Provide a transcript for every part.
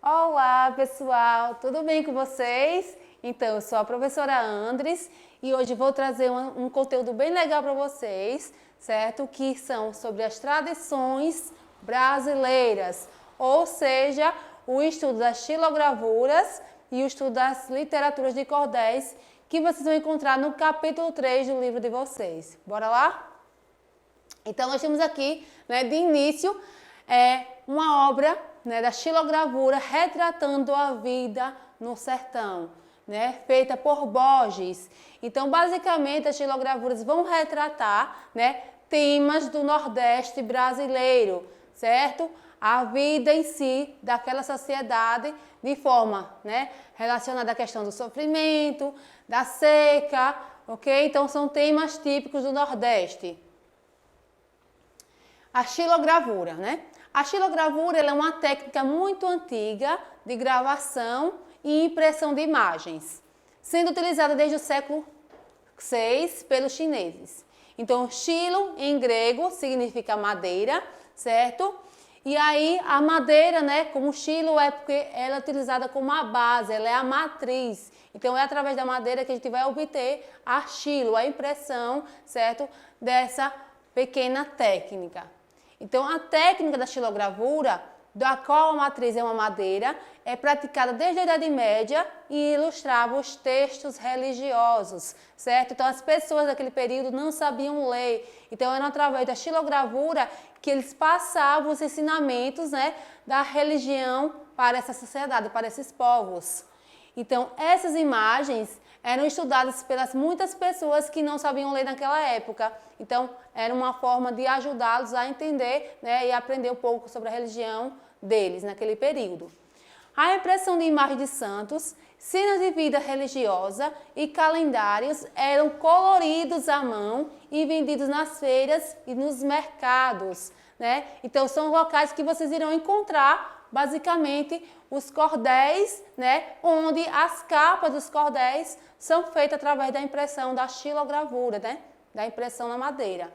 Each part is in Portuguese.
Olá, pessoal! Tudo bem com vocês? Então, eu sou a professora Andres e hoje vou trazer um conteúdo bem legal para vocês, certo? Que são sobre as tradições brasileiras, ou seja, o estudo das xilogravuras e o estudo das literaturas de cordéis que vocês vão encontrar no capítulo 3 do livro de vocês. Bora lá? Então, nós temos aqui, de início, uma obra da xilogravura retratando a vida no sertão, feita por Borges. Então, basicamente, as xilogravuras vão retratar temas do Nordeste brasileiro, certo? A vida em si daquela sociedade de forma relacionada à questão do sofrimento, da seca, ok? Então, são temas típicos do Nordeste. A xilogravura, A xilogravura é uma técnica muito antiga de gravação e impressão de imagens, sendo utilizada desde o século VI pelos chineses. Então, xilo em grego significa madeira, certo? E aí a madeira, como xilo é porque ela é utilizada como a base, ela é a matriz. Então, é através da madeira que a gente vai obter a xilo, a impressão, certo? Dessa pequena técnica. Então, a técnica da xilogravura, da qual a matriz é uma madeira, é praticada desde a Idade Média e ilustrava os textos religiosos, certo? Então, as pessoas daquele período não sabiam ler. Então, era através da xilogravura que eles passavam os ensinamentos, da religião para essa sociedade, para esses povos. Então, essas imagens eram estudadas pelas muitas pessoas que não sabiam ler naquela época. Então, era uma forma de ajudá-los a entender e aprender um pouco sobre a religião deles naquele período. A impressão de imagens de santos, cenas de vida religiosa e calendários eram coloridos à mão e vendidos nas feiras e nos mercados. Então, são locais que vocês irão encontrar, basicamente, os cordéis, onde as capas dos cordéis são feitas através da impressão da xilogravura, da impressão na madeira.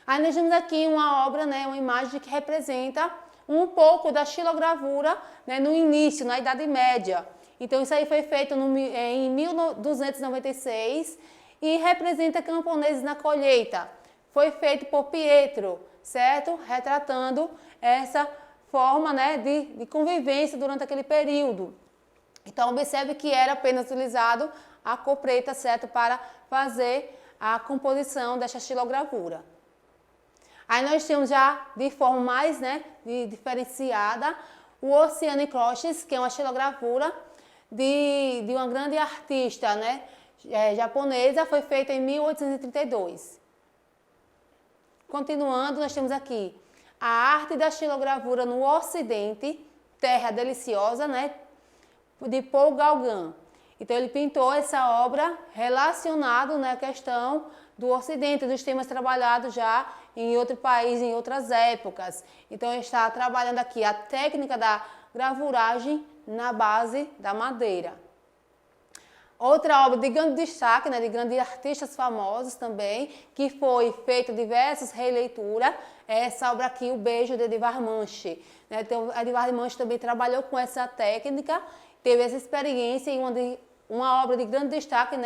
Aí nós temos aqui uma obra, uma imagem que representa um pouco da xilogravura no início, na Idade Média. Então, isso aí foi feito em 1296 e representa camponeses na colheita. Foi feito por Pietro, certo? Retratando essa forma de convivência durante aquele período. Então, observe que era apenas utilizado a cor preta, certo? Para fazer a composição dessa xilogravura. Aí nós temos já de forma mais diferenciada o Ossiane Croces, que é uma xilogravura de uma grande artista japonesa, foi feita em 1832. Continuando, nós temos aqui a arte da xilogravura no Ocidente, Terra Deliciosa, de Paul Gauguin. Então, ele pintou essa obra relacionada à questão do Ocidente, dos temas trabalhados já em outro país, em outras épocas. Então, ele está trabalhando aqui a técnica da gravuragem na base da madeira. Outra obra de grande destaque, de grandes artistas famosos também, que foi feita diversas releituras, é essa obra aqui, O Beijo de Edvard Munch. Então, Edvard Munch também trabalhou com essa técnica, teve essa experiência e uma obra de grande destaque,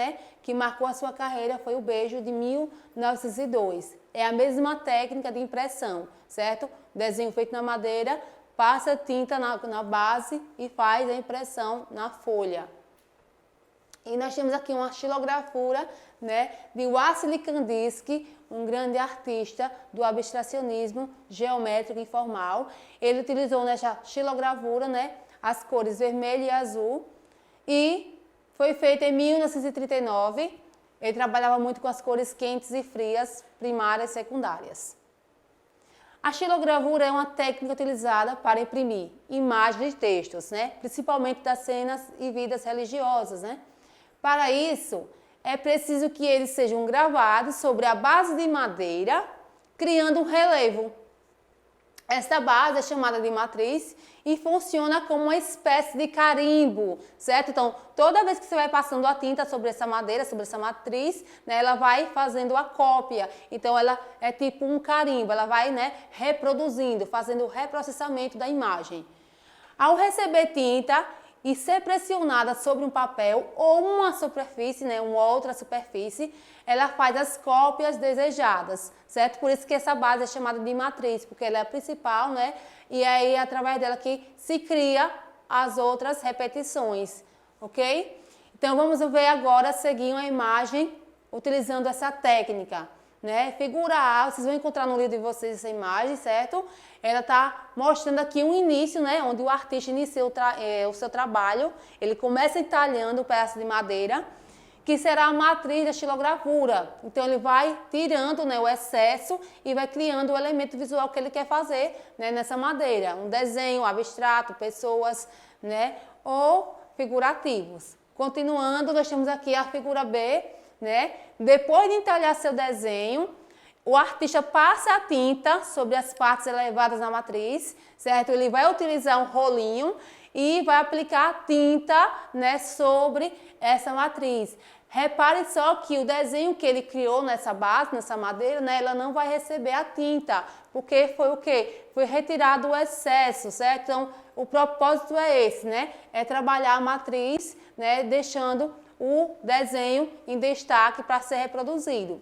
que marcou a sua carreira foi O Beijo, de 1902. É a mesma técnica de impressão, certo? Desenho feito na madeira, passa tinta na base e faz a impressão na folha. E nós temos aqui uma xilogravura de Wassily Kandinsky, um grande artista do abstracionismo geométrico informal. Ele utilizou nessa xilogravura as cores vermelho e azul e foi feita em 1939. Ele trabalhava muito com as cores quentes e frias, primárias e secundárias. A xilogravura é uma técnica utilizada para imprimir imagens de textos, principalmente das cenas e vidas religiosas, Para isso, é preciso que eles sejam gravados sobre a base de madeira, criando um relevo. Esta base é chamada de matriz e funciona como uma espécie de carimbo, certo? Então, toda vez que você vai passando a tinta sobre essa madeira, sobre essa matriz, né, ela vai fazendo a cópia. Então, ela é tipo um carimbo, ela vai, né, reproduzindo, fazendo o reprocessamento da imagem. Ao receber tinta e ser pressionada sobre um papel ou uma superfície, né, uma outra superfície, ela faz as cópias desejadas, certo? Por isso que essa base é chamada de matriz, porque ela é a principal, né? E aí é através dela que se cria as outras repetições, ok? Então vamos ver agora, seguir uma imagem utilizando essa técnica, né? Figura A, vocês vão encontrar no livro de vocês essa imagem, certo? Ela está mostrando aqui um início, né? Onde o artista inicia o seu trabalho. Ele começa entalhando um pedaço de madeira, que será a matriz da xilogravura. Então, ele vai tirando, né, o excesso e vai criando o elemento visual que ele quer fazer, né, nessa madeira. Um desenho abstrato, pessoas, né, ou figurativos. Continuando, nós temos aqui a figura B, né? Depois de entalhar seu desenho, o artista passa a tinta sobre as partes elevadas na matriz, certo? Ele vai utilizar um rolinho e vai aplicar tinta, né, sobre essa matriz. Repare só que o desenho que ele criou nessa base, nessa madeira, né, ela não vai receber a tinta, porque foi o quê? Foi retirado o excesso, certo? Então, o propósito é esse, né? É trabalhar a matriz, né, deixando o desenho em destaque para ser reproduzido.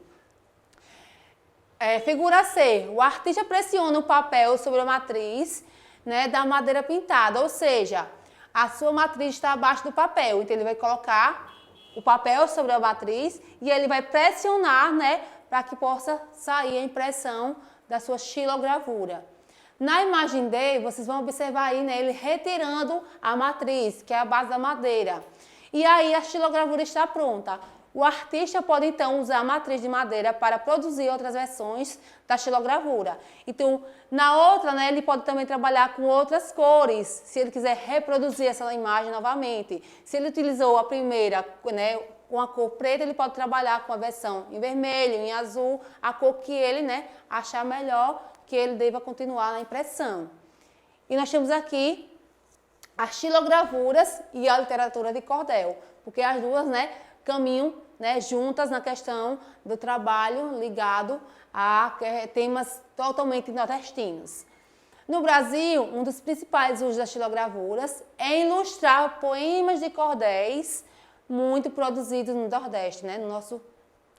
Figura C, o artista pressiona o papel sobre a matriz, né, da madeira pintada, ou seja, a sua matriz está abaixo do papel, então ele vai colocar o papel sobre a matriz e ele vai pressionar, né, para que possa sair a impressão da sua xilogravura. Na imagem D, vocês vão observar aí, né, ele retirando a matriz, que é a base da madeira. E aí a xilogravura está pronta. O artista pode então usar a matriz de madeira para produzir outras versões da xilogravura. Então, na outra, né, ele pode também trabalhar com outras cores, se ele quiser reproduzir essa imagem novamente. Se ele utilizou a primeira, né, com a cor preta, ele pode trabalhar com a versão em vermelho, em azul, a cor que ele, né, achar melhor que ele deva continuar na impressão. E nós temos aqui as xilogravuras e a literatura de cordel, porque as duas, né, caminham, né, juntas na questão do trabalho ligado a temas totalmente nordestinos. No Brasil, um dos principais usos das xilogravuras é ilustrar poemas de cordéis muito produzidos no Nordeste, né, no nosso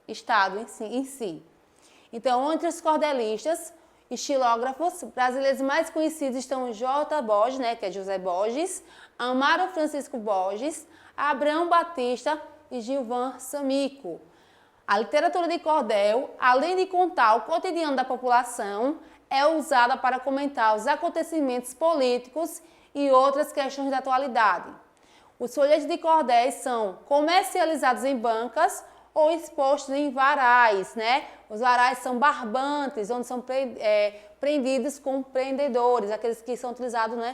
estado em si. Então, entre os cordelistas e xilógrafos brasileiros mais conhecidos estão J. Borges, né, que é José Borges, Amaro Francisco Borges, Abrão Batista e Gilvan Samico. A literatura de cordel, além de contar o cotidiano da população, é usada para comentar os acontecimentos políticos e outras questões da atualidade. Os folhetos de cordéis são comercializados em bancas ou expostos em varais, né? Os varais são barbantes, onde são prendidos com prendedores, aqueles que são utilizados, né,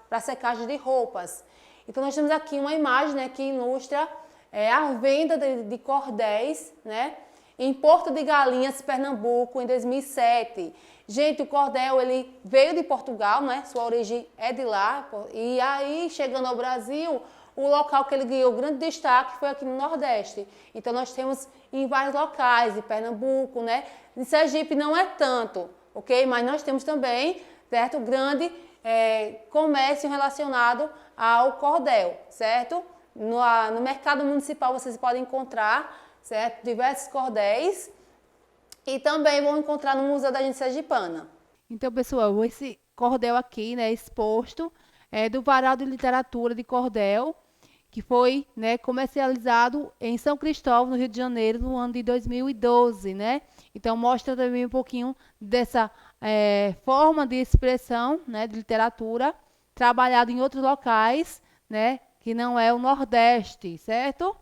para secagem de roupas. Então, nós temos aqui uma imagem, né, que ilustra a venda de cordéis, né, em Porto de Galinhas, Pernambuco, em 2007. Gente, o cordel, ele veio de Portugal, né, sua origem é de lá, e aí, chegando ao Brasil, o local que ele ganhou grande destaque foi aqui no Nordeste. Então, nós temos em vários locais, em Pernambuco, né, em Sergipe não é tanto, ok? Mas nós temos também, certo, grande comércio relacionado ao cordel, certo? No mercado municipal vocês podem encontrar, certo, diversos cordéis e também vão encontrar no Museu da Gente Sergipana. Então, pessoal, esse cordel aqui, né, exposto, é do Varal de Literatura de Cordel, que foi, né, comercializado em São Cristóvão, no Rio de Janeiro, no ano de 2012, né? Então, mostra também um pouquinho dessa forma de expressão, né, de literatura, trabalhado em outros locais, né, que não é o Nordeste, certo?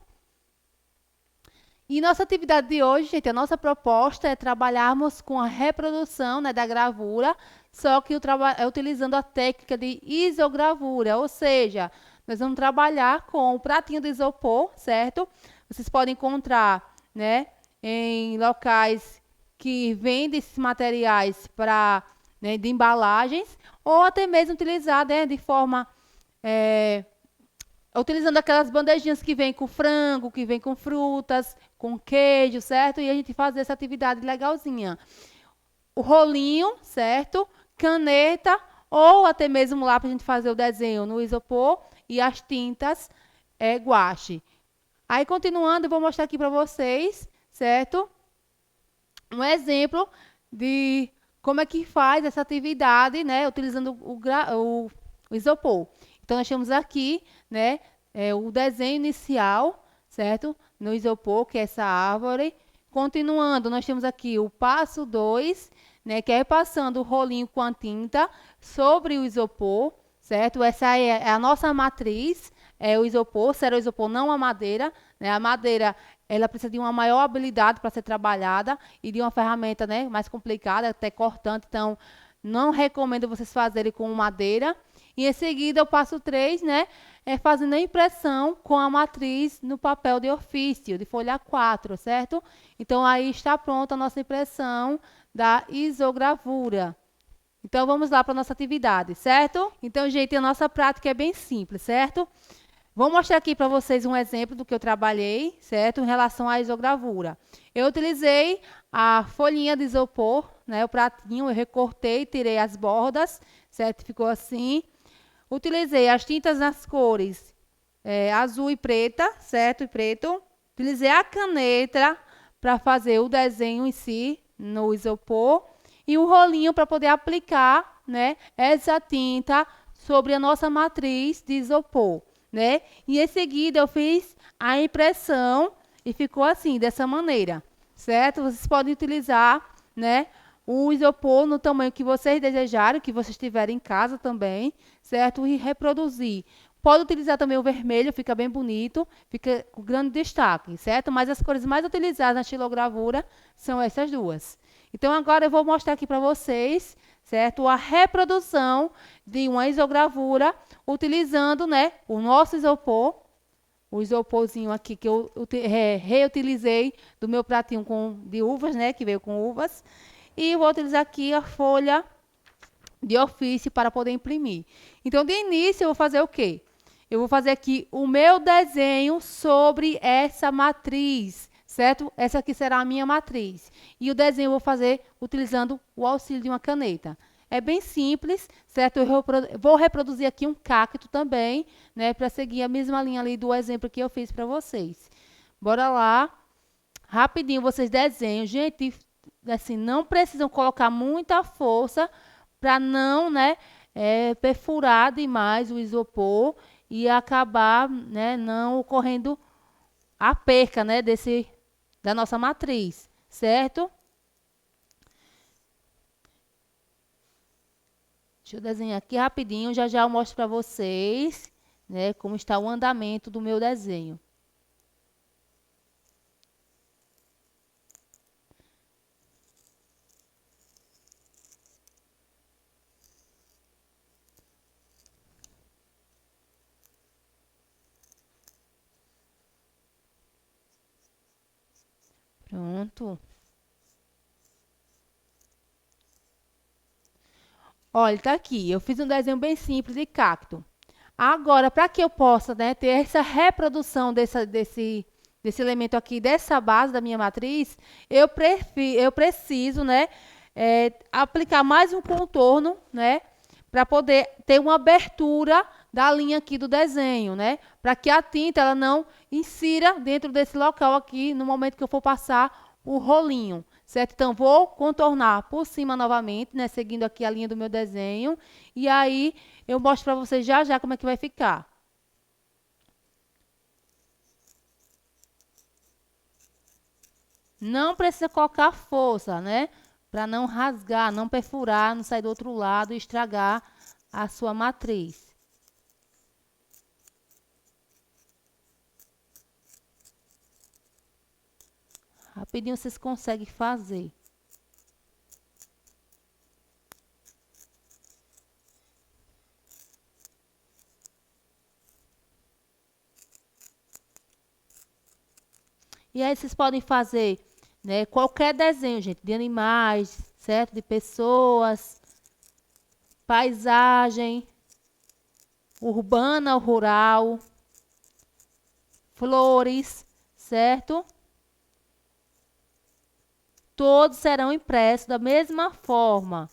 E nossa atividade de hoje, gente, a nossa proposta é trabalharmos com a reprodução, né, da gravura, só que utilizando a técnica de isogravura, ou seja, nós vamos trabalhar com o pratinho de isopor, certo? Vocês podem encontrar, né, em locais que vendem esses materiais para né, de embalagens, ou até mesmo utilizar, né, de forma, utilizando aquelas bandejinhas que vem com frango, que vem com frutas, com queijo, certo? E a gente fazer essa atividade legalzinha. O rolinho, certo? Caneta, ou até mesmo lá para a gente fazer o desenho no isopor, e as tintas guache. Aí, continuando, eu vou mostrar aqui para vocês, certo? Um exemplo de como é que faz essa atividade, né? Utilizando o isopor. Então, nós temos aqui, né, o desenho inicial, certo? No isopor, que é essa árvore. Continuando, nós temos aqui o passo 2, né, que é passando o rolinho com a tinta sobre o isopor, certo? Essa é a nossa matriz, o isopor, será o isopor, não a madeira, né? A madeira, ela precisa de uma maior habilidade para ser trabalhada e de uma ferramenta, né, mais complicada, até cortante, então não recomendo vocês fazerem com madeira. E em seguida, o passo 3, né, é fazendo a impressão com a matriz no papel de ofício, de folha 4, certo? Então, aí está pronta a nossa impressão da isogravura. Então, vamos lá para a nossa atividade, certo? Então, gente, a nossa prática é bem simples, certo? Vou mostrar aqui para vocês um exemplo do que eu trabalhei, certo? Em relação à isogravura. Eu utilizei a folhinha de isopor, né, o pratinho, eu recortei, tirei as bordas, certo? Ficou assim. Utilizei as tintas nas cores azul e preta, certo? E preto. Utilizei a caneta para fazer o desenho em si no isopor e o rolinho para poder aplicar, né, essa tinta sobre a nossa matriz de isopor, né? E em seguida eu fiz a impressão e ficou assim, dessa maneira, certo? Vocês podem utilizar, né, o isopor no tamanho que vocês desejarem, que vocês tiverem em casa também, certo? E reproduzir. Pode utilizar também o vermelho, fica bem bonito, fica com grande destaque, certo? Mas as cores mais utilizadas na xilogravura são essas duas. Então, agora eu vou mostrar aqui para vocês, certo? A reprodução de uma isogravura utilizando, né, o nosso isopor, o isoporzinho aqui que eu reutilizei do meu pratinho de uvas, né, que veio com uvas. E vou utilizar aqui a folha de ofício para poder imprimir. Então, de início, eu vou fazer o quê? Eu vou fazer aqui o meu desenho sobre essa matriz, certo? Essa aqui será a minha matriz. E o desenho eu vou fazer utilizando o auxílio de uma caneta. É bem simples, certo? Eu vou reproduzir aqui um cacto também, né? Para seguir a mesma linha ali do exemplo que eu fiz para vocês. Bora lá. Rapidinho vocês desenham. Gente, assim, não precisam colocar muita força para não, né, perfurar demais o isopor e acabar, né, não ocorrendo a perca, né, da nossa matriz, certo? Deixa eu desenhar aqui rapidinho, já já eu mostro para vocês, né, como está o andamento do meu desenho. Pronto. Olha, está aqui. Eu fiz um desenho bem simples de cacto. Agora, para que eu possa, né, ter essa reprodução desse elemento aqui, dessa base da minha matriz, eu preciso, né, aplicar mais um contorno, né, para poder ter uma abertura da linha aqui do desenho, né, para que a tinta ela não insira dentro desse local aqui no momento que eu for passar o rolinho, certo? Então, vou contornar por cima novamente, né, seguindo aqui a linha do meu desenho, e aí eu mostro para vocês já já como é que vai ficar. Não precisa colocar força, né? Para não rasgar, não perfurar, não sair do outro lado e estragar a sua matriz. Rapidinho vocês conseguem fazer. E aí vocês podem fazer, né, qualquer desenho, gente, de animais, certo? De pessoas, paisagem, urbana ou rural, flores, certo? Todos serão impressos da mesma forma.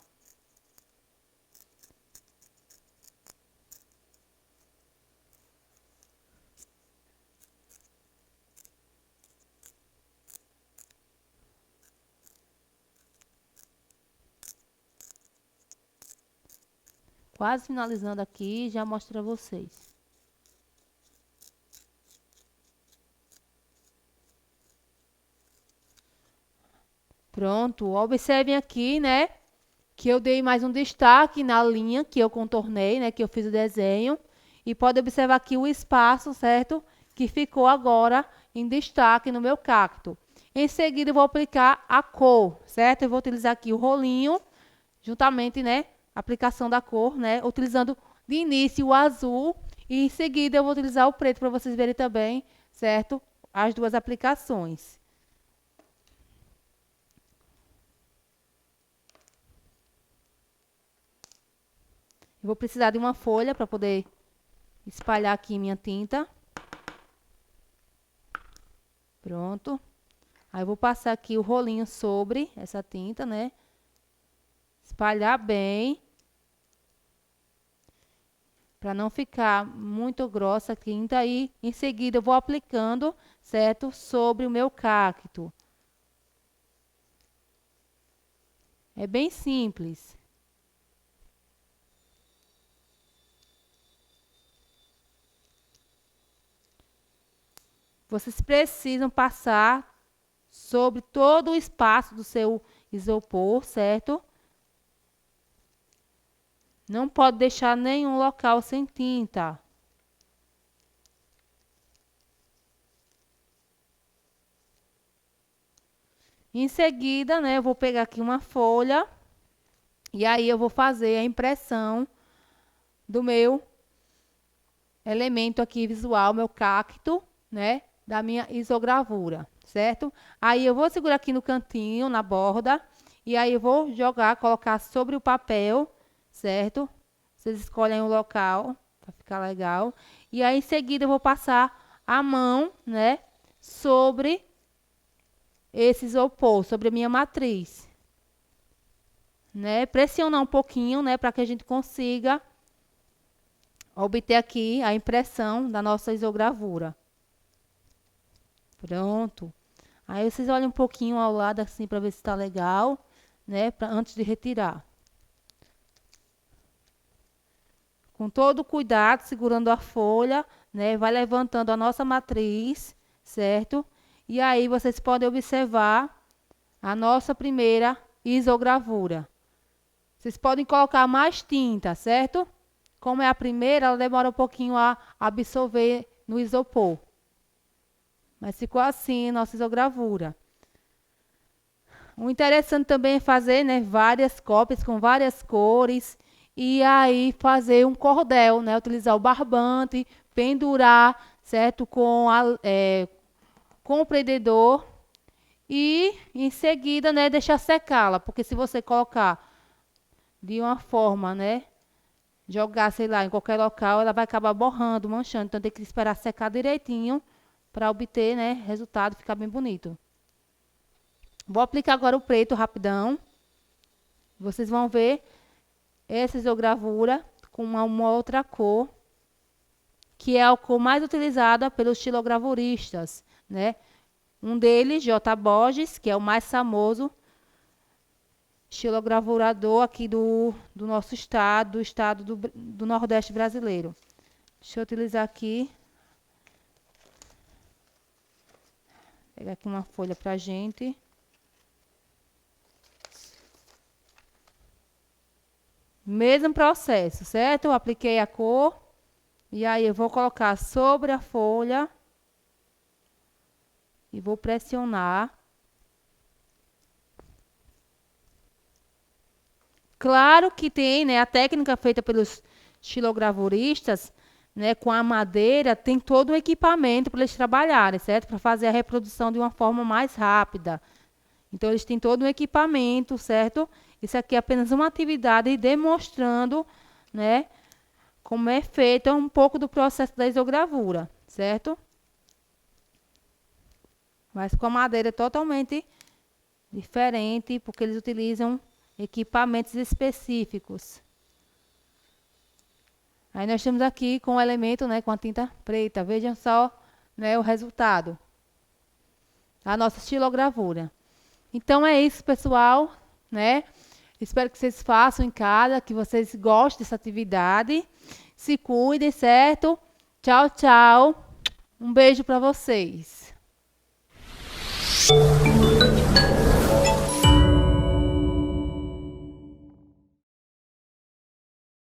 Quase finalizando aqui, já mostro para vocês. Pronto, observem aqui, né, que eu dei mais um destaque na linha que eu contornei, né, que eu fiz o desenho. E pode observar aqui o espaço, certo? Que ficou agora em destaque no meu cacto. Em seguida, eu vou aplicar a cor, certo? Eu vou utilizar aqui o rolinho, juntamente, né, a aplicação da cor, né, utilizando de início o azul. E em seguida, eu vou utilizar o preto para vocês verem também, certo? As duas aplicações. Eu vou precisar de uma folha para poder espalhar aqui minha tinta. Pronto. Aí eu vou passar aqui o rolinho sobre essa tinta, né? Espalhar bem. Para não ficar muito grossa a tinta. E em seguida eu vou aplicando, certo? Sobre o meu cacto. É bem simples. Vocês precisam passar sobre todo o espaço do seu isopor, certo? Não pode deixar nenhum local sem tinta. Em seguida, né, eu vou pegar aqui uma folha e aí eu vou fazer a impressão do meu elemento aqui visual, meu cacto, né, da minha isogravura, certo? Aí eu vou segurar aqui no cantinho, na borda, e aí eu vou jogar, colocar sobre o papel, certo? Vocês escolhem o local para ficar legal. E aí em seguida eu vou passar a mão, né, sobre esse isopor, sobre a minha matriz, né? Pressionar um pouquinho, né, para que a gente consiga obter aqui a impressão da nossa isogravura. Pronto. Aí vocês olhem um pouquinho ao lado assim para ver se está legal, né, antes de retirar. Com todo cuidado, segurando a folha, né, vai levantando a nossa matriz, certo? E aí vocês podem observar a nossa primeira isogravura. Vocês podem colocar mais tinta, certo? Como é a primeira, ela demora um pouquinho a absorver no isopor. Mas ficou assim nossa isogravura. O interessante também é fazer, né, várias cópias com várias cores. E aí fazer um cordel, né? Utilizar o barbante, pendurar, certo? Com o prendedor. E em seguida, né, deixar secá-la. Porque se você colocar de uma forma, né, jogar, sei lá, em qualquer local, ela vai acabar borrando, manchando. Então tem que esperar secar direitinho para obter, né, resultado, ficar bem bonito. Vou aplicar agora o preto rapidão. Vocês vão ver essa isogravura com uma outra cor, que é a cor mais utilizada pelos estilogravuristas, né? Um deles, J. Borges, que é o mais famoso estilogravurador aqui do nosso estado, do estado do Nordeste brasileiro. Deixa eu utilizar aqui. Pegar aqui uma folha pra gente. Mesmo processo, certo? Eu apliquei a cor. E aí eu vou colocar sobre a folha. E vou pressionar. Claro que tem, né, a técnica feita pelos estilogravuristas, né, com a madeira, tem todo um equipamento para eles trabalharem, certo? Para fazer a reprodução de uma forma mais rápida. Então, eles têm todo um equipamento, certo? Isso aqui é apenas uma atividade demonstrando, né, como é feito um pouco do processo da isogravura, certo? Mas com a madeira totalmente diferente, porque eles utilizam equipamentos específicos. Aí nós estamos aqui com o elemento, né, com a tinta preta. Vejam só, né, o resultado. A nossa estilogravura. Então é isso, pessoal, né? Espero que vocês façam em casa, que vocês gostem dessa atividade. Se cuidem, certo? Tchau, tchau. Um beijo para vocês.